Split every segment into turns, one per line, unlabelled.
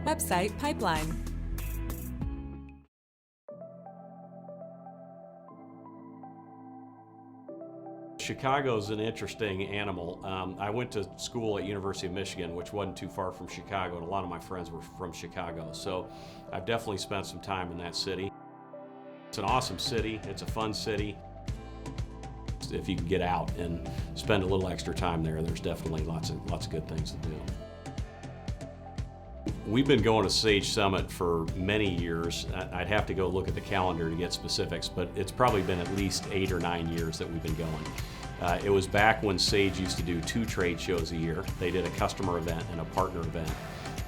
Website pipeline.
Chicago's an interesting animal. I went to school at University of Michigan, which wasn't too far from Chicago, and a lot of my friends were from Chicago, so I've definitely spent some time in that city. It's an awesome city, it's a fun city. If you can get out and spend a little extra time there, there's definitely lots of good things to do. We've been going to Sage Summit for many years. I'd have to go look at the calendar to get specifics, but it's probably been at least 8 or 9 years that we've been going. It was back when Sage used to do 2 trade shows a year. They did a customer event and a partner event.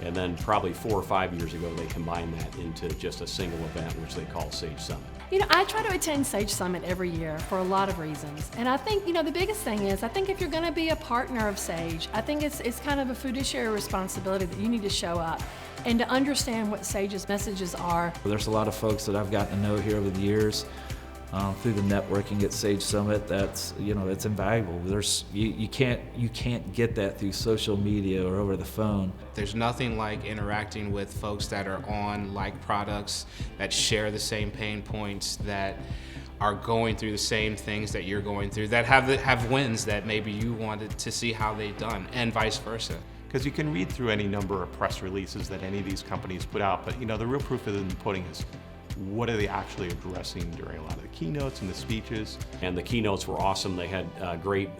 And then probably 4 or 5 years ago, they combined that into just a single event, which they call Sage Summit.
You know, I try to attend Sage Summit every year for a lot of reasons. And I think, the biggest thing is, I think if you're going to be a partner of Sage, I think it's kind of a fiduciary responsibility that you need to show up and to understand what Sage's messages are.
There's a lot of folks that I've gotten to know here over the years through the networking at Sage Summit. That's, it's invaluable. You can't get that through social media or over the phone.
There's nothing like interacting with folks that are on like products, that share the same pain points, that are going through the same things that you're going through, that have wins that maybe you wanted to see how they've done, and vice versa.
Because you can read through any number of press releases that any of these companies put out, but the real proof is in the pudding is what are they actually addressing during a lot of the keynotes and the speeches.
And the keynotes were awesome. They had great,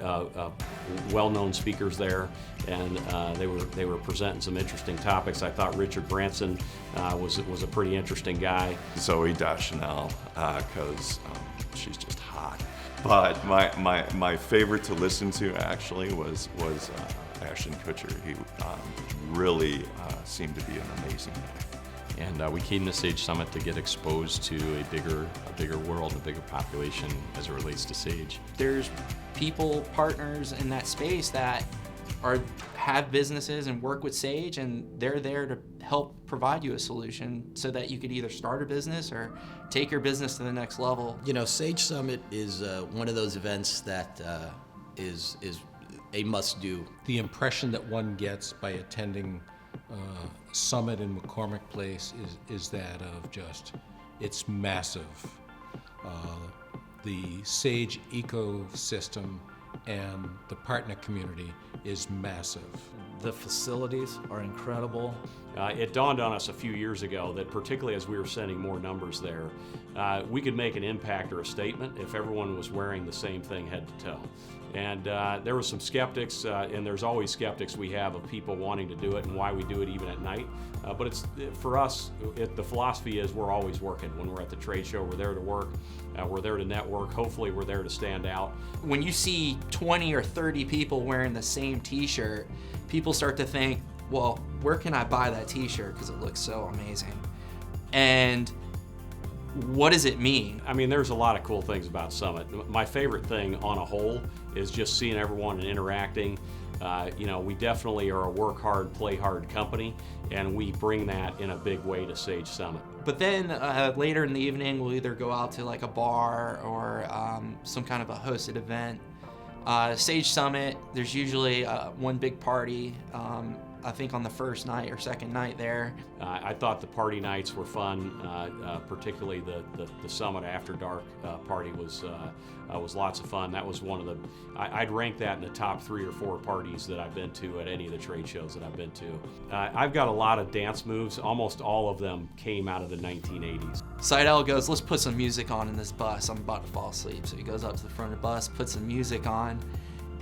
well-known speakers there, and they were presenting some interesting topics. I thought Richard Branson was a pretty interesting guy.
Zoe Deschanel, because she's just hot. But my favorite to listen to actually was Ashton Kutcher. He really seemed to be an amazing guy.
And we came to Sage Summit to get exposed to a bigger world, a bigger population as it relates to Sage.
There's people, partners in that space that have businesses and work with Sage, and they're there to help provide you a solution so that you could either start a business or take your business to the next level.
Sage Summit is one of those events that is a must-do.
The impression that one gets by attending Summit in McCormick Place is that of it's massive. The Sage ecosystem and the partner community is massive.
The facilities are incredible.
It dawned on us a few years ago that particularly as we were sending more numbers there, we could make an impact or a statement if everyone was wearing the same thing head to toe. And there were some skeptics, and there's always skeptics we have of people wanting to do it and why we do it even at night. But for us, the philosophy is we're always working. When we're at the trade show, we're there to work, we're there to network, hopefully we're there to stand out.
When you see 20 or 30 people wearing the same t-shirt, people start to think, well, where can I buy that t-shirt because it looks so amazing? And what does it mean?
I mean, there's a lot of cool things about Summit. My favorite thing on a whole is just seeing everyone and interacting. We definitely are a work hard, play hard company, and we bring that in a big way to Sage Summit.
But then later in the evening, we'll either go out to like a bar or some kind of a hosted event. Sage Summit, there's usually one big party. I think on the first night or second night there.
I thought the party nights were fun, particularly the Summit After Dark party was lots of fun. That was one of I'd rank that in the top 3 or 4 parties that I've been to at any of the trade shows that I've been to. I've got a lot of dance moves. Almost all of them came out of the 1980s.
Seidel goes, let's put some music on in this bus. I'm about to fall asleep. So he goes up to the front of the bus, puts some music on,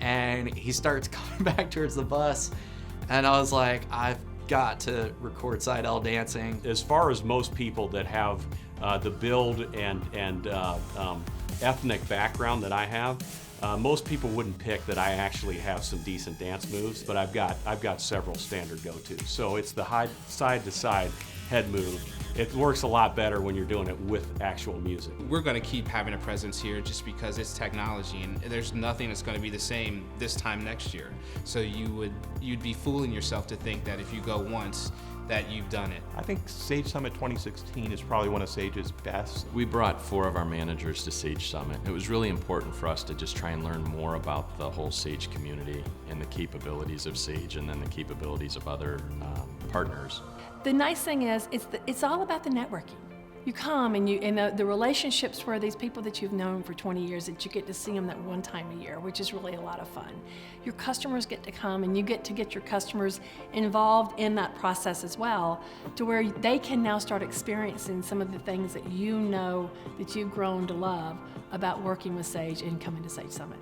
and he starts coming back towards the bus. And I was like, I've got to record Seidel dancing.
As far as most people that have the build and ethnic background that I have, most people wouldn't pick that I actually have some decent dance moves, but I've got several standard go-tos. So it's the side to side head move. It works a lot better when you're doing it with actual music.
We're going to keep having a presence here just because it's technology, and there's nothing that's going to be the same this time next year. So you'd be fooling yourself to think that if you go once that you've done it?
I think Sage Summit 2016 is probably one of Sage's best.
We brought 4 of our managers to Sage Summit. It was really important for us to just try and learn more about the whole Sage community and the capabilities of Sage and then the capabilities of other partners.
The nice thing is, it's all about the networking. You come and the relationships where these people that you've known for 20 years, that you get to see them that one time a year, which is really a lot of fun. Your customers get to come and you get to get your customers involved in that process as well, to where they can now start experiencing some of the things that you know that you've grown to love about working with Sage and coming to Sage Summit.